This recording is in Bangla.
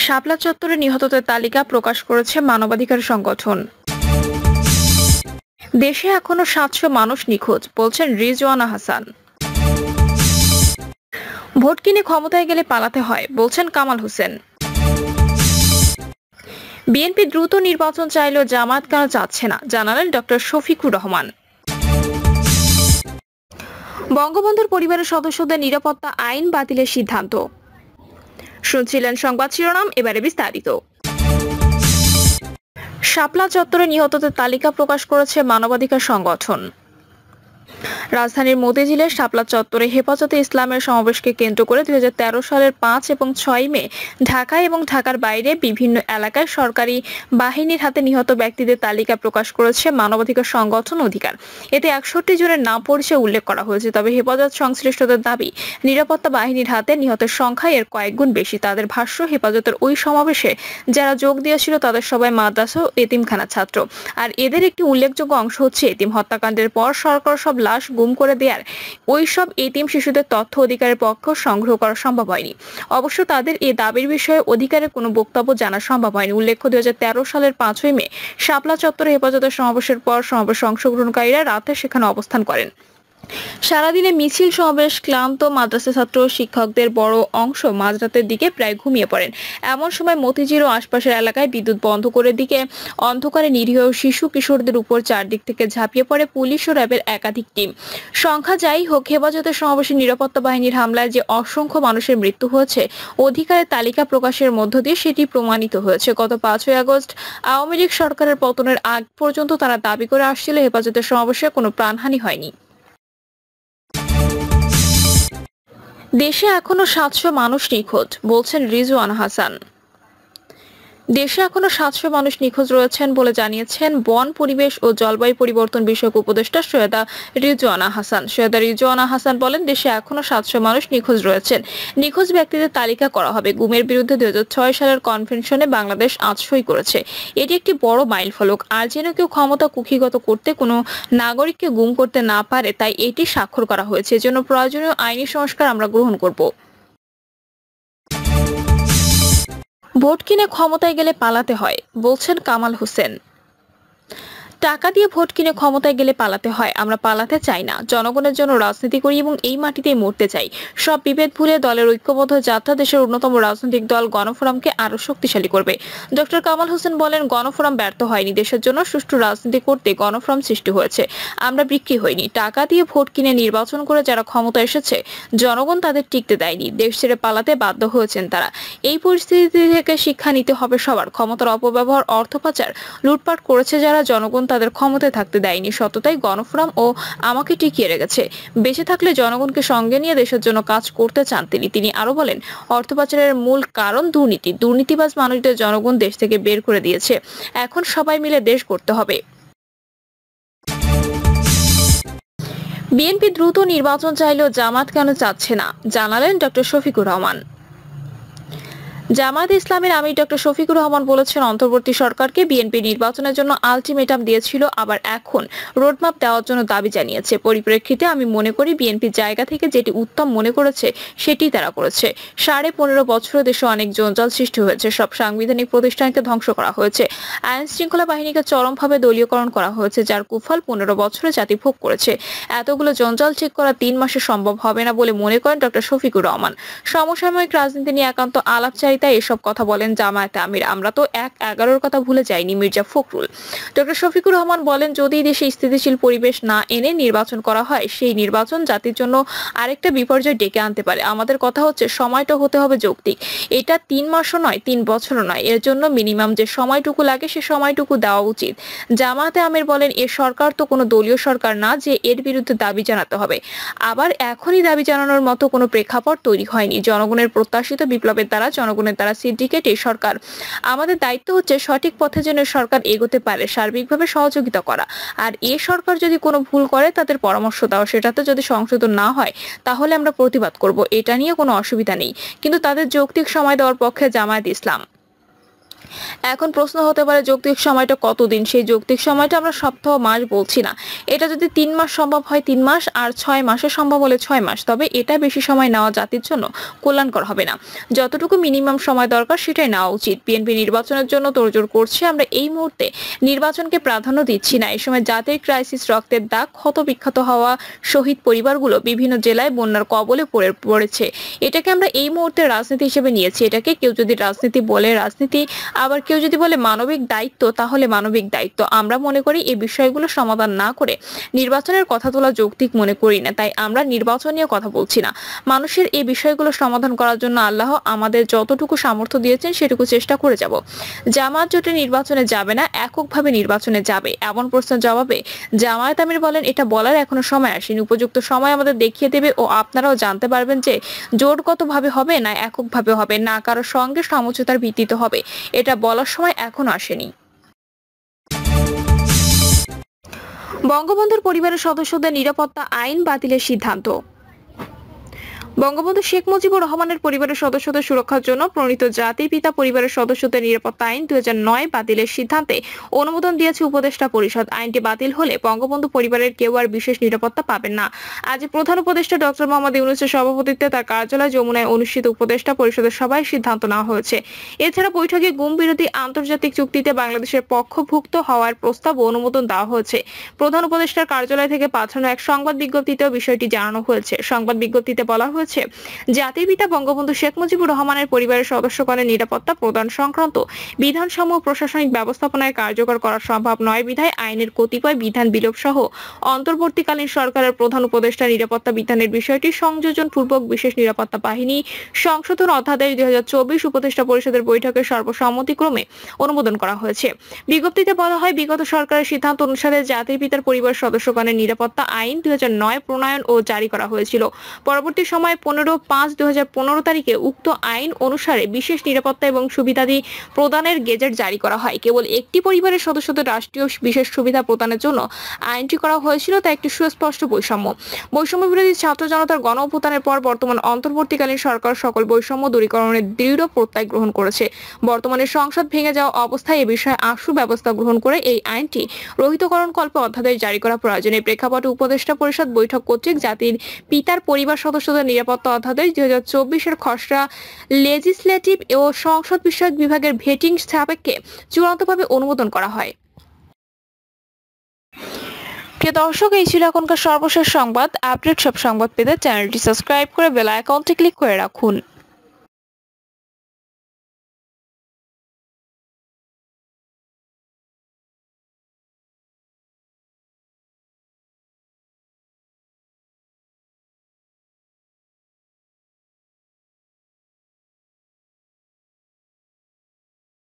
শাপলা চত্বরে নিহতদের তালিকা প্রকাশ করেছে মানবাধিকার সংগঠন। দেশে এখনো ৭০০ মানুষ নিখোঁজ, বলছেন রিজওয়ানা হাসান। ভোট কিনে ক্ষমতায় গেলে পালাতে হয়, বলছেন কামাল হোসেন। বিএনপি দ্রুত নির্বাচন চাইলেও জামায়াত কেন চাচ্ছে না, জানালেন ডক্টর শফিকুর রহমান। বঙ্গবন্ধুর পরিবারের সদস্যদের নিরাপত্তা আইন বাতিলের সিদ্ধান্ত। শুনছিলেন সংবাদ শিরোনাম, এবারে বিস্তারিত। শাপলা চত্বরে নিহতদের তালিকা প্রকাশ করেছে মানবাধিকার সংগঠন। রাজধানীর মতিঝিলের শাপলা চত্বরে হেফাজতে ইসলামের সমাবেশকে কেন্দ্র করে 2013 সালের 5 এবং 6 মে ঢাকায় এবং ঢাকার বাইরে বিভিন্ন এলাকায় সরকারি বাহিনীর হাতে নিহত ব্যক্তিদের তালিকা প্রকাশ করেছে মানবাধিকার সংগঠন অধিকার। এতে 61 জনের নাম পরিচয় উল্লেখ করা হয়েছে। তবে হেফাজত সংশ্লিষ্টদের দাবি, নিরাপত্তা বাহিনীর হাতে নিহতের সংখ্যা এর কয়েক গুণ বেশি। তাদের ভাষ্য, হেফাজতের ওই সমাবেশে যারা যোগ দিয়েছিল তাদের সবাই মাদ্রাসা ও এতিমখানা ছাত্র। আর এদের একটি উল্লেখযোগ্য অংশ হচ্ছে এতিম। হত্যাকাণ্ডের পর সরকার সব লাশ গুম করে দেয়ার ওই সব এতিম শিশুদের তথ্য অধিকারের পক্ষে সংগ্রহ করা সম্ভব হয়নি। অবশ্য তাদের এই দাবির বিষয়ে অধিকারের কোনো বক্তব্য জানা সম্ভব হয়নি। উল্লেখ্য, 2013 সালের 5 মে শাপলা চত্বরে হেফাজতের সমাবেশের পর সমাবেশে অংশগ্রহণকারীরা রাতে সেখানে অবস্থান করেন। সারাদিনে মিছিল সমাবেশ ক্লান্ত মাদ্রাসা ছাত্র শিক্ষকদের বড় অংশ মাঝরাতের দিকে প্রায় ঘুমিয়ে পড়েন। এমন সময় মতিঝিল ও আশপাশের এলাকায় বিদ্যুৎ বন্ধ করে দিকে অন্ধকারে নিরীহ শিশু কিশোরদের উপর চারদিক থেকে ঝাঁপিয়ে পড়ে পুলিশ ও র্যাবের একাধিক টিম। সংখ্যা যাই হোক, হেফাজতের সমাবেশে নিরাপত্তা বাহিনীর হামলায় যে অসংখ্য মানুষের মৃত্যু হয়েছে, অধিকারের তালিকা প্রকাশের মধ্য দিয়ে সেটি প্রমাণিত হয়েছে। গত 5 আগস্ট আওয়ামী লীগ সরকারের পতনের আগ পর্যন্ত তারা দাবি করে আসছিল হেফাজতের সমাবেশে কোনো প্রাণহানি হয়নি। দেশে এখনো ৭০০ মানুষ নিখোঁজ, বলছেন রিজওয়ানা হাসান। দেশে এখনো ৭০০ মানুষ নিখোঁজ রয়েছেন বলে জানিয়েছেন বন, পরিবেশ ও জলবায়ু পরিবর্তন বিষয়ক উপদেষ্টা সৈয়দা রিজওয়ানা হাসান। সৈয়দা রিজওয়ানা হাসান বলেন, দেশে এখনো ৭০০ মানুষ নিখোঁজ রয়েছেন। নিখোঁজ ব্যক্তিদের তালিকা করা হবে। গুমের বিরুদ্ধে 2006 সালের কনভেনশনে বাংলাদেশ আজ সই করেছে। এটি একটি বড় মাইলফলক। আর যেন কেউ ক্ষমতা কুক্ষিগত করতে কোনো নাগরিককে গুম করতে না পারে, তাই এটি স্বাক্ষর করা হয়েছে। এজন্য প্রয়োজনীয় আইনি সংস্কার আমরা গ্রহণ করব। ভোট কিনে ক্ষমতায় গেলে পালাতে হয়, বলছেন কামাল হোসেন। টাকা দিয়ে ভোট কিনে ক্ষমতায় গেলে পালাতে হয়। আমরা পালাতে চাই না, জনগণের জন্য রাজনীতি করি এবং এই মাটিতেই মরতে চাই। সব বিভেদ ভুলে দলের ঐক্যবদ্ধ যাত্রা দেশের অন্যতম রাজনৈতিক দল গণফোরামকে আরো শক্তিশালী করবে। ডক্টর কামাল হোসেন বলেন, গণফোরাম ব্যর্থ হয়নি। দেশের জন্য সুষ্ঠু রাজনীতি করতে গণফোরাম সৃষ্টি হয়েছে। আমরা বিক্রি হইনি। টাকা দিয়ে ভোট কিনে নির্বাচন করে যারা ক্ষমতা এসেছে, জনগণ তাদের টিকতে দেয়নি। দেশ ছেড়ে পালাতে বাধ্য হয়েছেন তারা। এই পরিস্থিতি থেকে শিক্ষা নিতে হবে সবার। ক্ষমতার অপব্যবহার, অর্থ পাচার, লুটপাট করেছে যারা, জনগণ তাদের ক্ষমতায় থাকতে দেয়নি। সততাই গণফোরাম ও আমাকে টিকিয়ে রেখেছে। বেঁচে থাকলে জনগণকে সঙ্গে নিয়ে দেশের জন্য কাজ করতে চান তিনি আরো বলেন, অর্থ পাচারের মূল কারণ দুর্নীতি। দুর্নীতিবাজ মানুষদের জনগণ দেশ থেকে বের করে দিয়েছে। এখন সবাই মিলে দেশ গড়তে হবে। বিএনপি দ্রুত নির্বাচন চাইলেও জামায়াত কেন চাচ্ছে না, জানালেন ডক্টর শফিকুর রহমান। জামায়াতে ইসলামের আমির ডক্টর শফিকুর রহমান বলেছেন, অন্তর্বর্তী সরকারকে বিএনপি নির্বাচনের জন্য আলটিমেটাম দিয়েছিল, আবার এখন রোডম্যাপ দেওয়ার জন্য দাবি জানিয়েছে। পরিপ্রেক্ষিতে আমি মনে করি বিএনপির জায়গা থেকে যেটি উত্তম মনে করেছে সেটি তারা করেছে। 15.5 বছরে দেশে অনেক জঞ্জাল সৃষ্টি হয়েছে। সব সাংবিধানিক প্রতিষ্ঠানকে ধ্বংস করা হয়েছে। আইন শৃঙ্খলা বাহিনীকে চরমভাবে দলীয়করণ করা হয়েছে, যার কুফল 15 বছরে জাতি ভোগ করেছে। এতগুলো জঞ্জাল ঠিক করা 3 মাসে সম্ভব হবে না বলে মনে করেন ডক্টর শফিকুর রহমান। সমসাময়িক রাজনীতি নিয়ে একান্ত আলাপচারিতায় এসব কথা বলেন জামায়াতে আমির। আমরা তো 1/11 কথা ভুলে যাইনি, মির্জা ফখরুল। ডক্টর শফিকুর রহমান বলেন, যদি দেশে স্থিতিশীল পরিবেশ না এনে নির্বাচন করা হয়, সেই নির্বাচন জাতির জন্য আরেকটা বিপর্যয় ডেকে আনতে পারে। আমাদের কথা হচ্ছে সময়টা হতে হবে যৌক্তিক। এটা 3 মাসও নয়, 3 বছরও নয়। এর জন্য মিনিমাম যে সময়টুকু লাগে সে সময়টুকু দেওয়া উচিত। জামায়াতে আমির বলেন, এ সরকার তো কোনো দলীয় সরকার না যে এর বিরুদ্ধে দাবি জানাতে হবে। আবার এখনই দাবি জানানোর মতো কোনো প্রেক্ষাপট তৈরি হয়নি। জনগণের প্রত্যাশিত বিপ্লবের দ্বারা, জনগণের দ্বারা সিন্ডিকেট এই সরকার। আমাদের দায়িত্ব হচ্ছে সঠিক পথে যেন সরকার এগোতে পারে, সার্বিকভাবে সহযোগিতা করা। আর এ সরকার যদি কোনো ভুল করে তাদের পরামর্শ দেওয়া। সেটাতে যদি সংশোধন না হয় তাহলে আমরা প্রতিবাদ করব। এটা নিয়ে কোনো অসুবিধা নেই, কিন্তু তাদের যৌক্তিক সময় দেওয়ার পক্ষে জামায়াত ইসলাম। এখন প্রশ্ন হতে পারে যৌক্তিক সময়টা কতদিন? সেই যৌক্তিক সময়টা আমরা সপ্তাহ মাস বলছি না। এটা যদি 3 মাস সম্ভব হয় 3 মাস, আর 6 মাসে সম্ভব হলে 6 মাস, তবে এটা বেশি সময় নেওয়া জাতির জন্য কল্যাণকর হবে না। যতটুকু মিনিমাম সময় দরকার সেটাই নেওয়া উচিত। বিএনপি নির্বাচনের জন্য তোড়জোড় করছে, আমরা এই মুহূর্তে নির্বাচনকে প্রাধান্য দিচ্ছি না। এই সময় জাতির ক্রাইসিস, রক্তের দাগ, ক্ষত বিক্ষত হওয়া শহীদ পরিবারগুলো বিভিন্ন জেলায় বন্যার কবলে পড়েছে। এটাকে আমরা এই মুহূর্তে রাজনীতি হিসেবে নিয়েছি। এটাকে কেউ যদি রাজনীতি বলে রাজনীতি, আবার কেউ যদি বলে মানবিক দায়িত্ব, তাহলে মানবিক দায়িত্ব। আমরা মনে করি এই বিষয়গুলো সমাধান না করে নির্বাচনের কথা তোলা যৌক্তিক মনে করি না, তাই আমরা নির্বাচন নিয়ে কথা বলছি না। মানুষের এই বিষয়গুলো সমাধান করার জন্য আল্লাহ আমাদের যতটুকু সামর্থ্য দিয়েছেন সেটুকু চেষ্টা করে যাব। জামায়াত জোটে নির্বাচনে যাবে না, এককভাবে নির্বাচনে যাবে, এমন প্রশ্নের জবাবে জামায়াত আমির বলেন, এটা বলার এখনো সময় আসেনি। উপযুক্ত সময় আমাদের দেখিয়ে দেবে ও আপনারাও জানতে পারবেন যে জোটগতভাবে হবে না এককভাবে হবে, না কারোর সঙ্গে সমঝোতার ভিত্তিতে হবে। এটা বলার সময় এখনো আসেনি। বঙ্গবন্ধুর পরিবারের সদস্যদের নিরাপত্তা আইন বাতিলের সিদ্ধান্ত। বঙ্গবন্ধু শেখ মুজিবুর রহমানের পরিবারের সদস্যদের সুরক্ষার জন্য প্রণীত জাতির পিতা পরিবারের সদস্যদের নিরাপত্তা আইন 2009 বাতিলের সিদ্ধান্তে অনুমোদন দিয়েছে উপদেষ্টা পরিষদ। আইনটি বাতিল হলে বঙ্গবন্ধু পরিবারের কেউ আর বিশেষ নিরাপত্তা পাবেন না। আজ প্রধান উপদেষ্টা ডক্টর মোহাম্মদ ইউনূসের সভাপতিত্বে তার কার্যালয় যমুনায় অনুষ্ঠিত উপদেষ্টা পরিষদের সভায় সিদ্ধান্ত নেওয়া হয়েছে। এছাড়া বৈঠকে গুম বিরোধী আন্তর্জাতিক চুক্তিতে বাংলাদেশের পক্ষভুক্ত হওয়ার প্রস্তাব ও অনুমোদন দেওয়া হয়েছে। প্রধান উপদেষ্টার কার্যালয় থেকে পাঠানো এক সংবাদ বিজ্ঞপ্তিতেও বিষয়টি জানানো হয়েছে। সংবাদ বিজ্ঞপ্তিতে বলা হয়েছে, জাতির পিতা বঙ্গবন্ধু শেখ মুজিবুর রহমানের পরিবারের সদস্যগণের নিরাপত্তা প্রদান সংক্রান্ত বিধানসমূহ প্রশাসনিক ব্যবস্থাপনায় কার্যকর করা সম্ভব নয় বিধায় আইনের কতিপয় বিধান বিলোপ সহ অন্তর্বর্তীকালীন সরকারের প্রধান উপদেষ্টা নিরাপত্তা বিধানের বিষয়টি সংযোজন পূর্বক বিশেষ নিরাপত্তা বাহিনী সংশোধন অধ্যাদেশ 2024 উপদেষ্টা পরিষদের বৈঠকে সর্বসম্মতিক্রমে অনুমোদন করা হয়েছে। বিজ্ঞপ্তিতে বলা হয়, বিগত সরকারের সিদ্ধান্ত অনুসারে জাতির পিতার পরিবার সদস্যগণের নিরাপত্তা আইন 2009 প্রণয়ন ও জারি করা হয়েছিল। পরবর্তী সময় 15/5/2015 তারিখে উক্ত আইন অনুসারে বিশেষ নিরাপত্তা এবং সুবিধাদি প্রদানের গেজেট জারি করা হয়। কেবল একটি পরিবারের সদস্যদের রাষ্ট্রীয় বিশেষ সুবিধা প্রদানের জন্য আইনটি করা হয়েছিল, তা একটি সুস্পষ্ট বৈষম্য বিরোধী ছাত্র জনতার গণ অভ্যুত্থানের পর বর্তমান অন্তর্বর্তীকালীন সরকার সকল বৈষম্য দূরীকরণের দৃঢ় প্রত্যয় গ্রহণ করেছে। বর্তমানে সংসদ ভেঙে যাওয়া অবস্থায় এ বিষয়ে আশু ব্যবস্থা গ্রহণ করে এই আইনটি রহিতকরণ কল্পে অধ্যাদেশ জারি করা প্রয়োজন। এই প্রেক্ষাপটে উপদেষ্টা পরিষদ বৈঠক কর্তৃক জাতির পিতার পরিবার সদস্যদের নিরাপত্তা অধ্যাদেশ 2024 খসড়া লেজিসলেটিভ ও সংসদ বিষয়ক বিভাগের ভেটিং সাপেক্ষে চূড়ান্তভাবে অনুমোদন করা হয়। প্রিয় দর্শক, এই ছিল এখনকার সর্বশেষ সংবাদ। আপডেট সব সংবাদ পেতে চ্যানেলটি সাবস্ক্রাইব করে বেল আইকনটি ক্লিক করে রাখুন।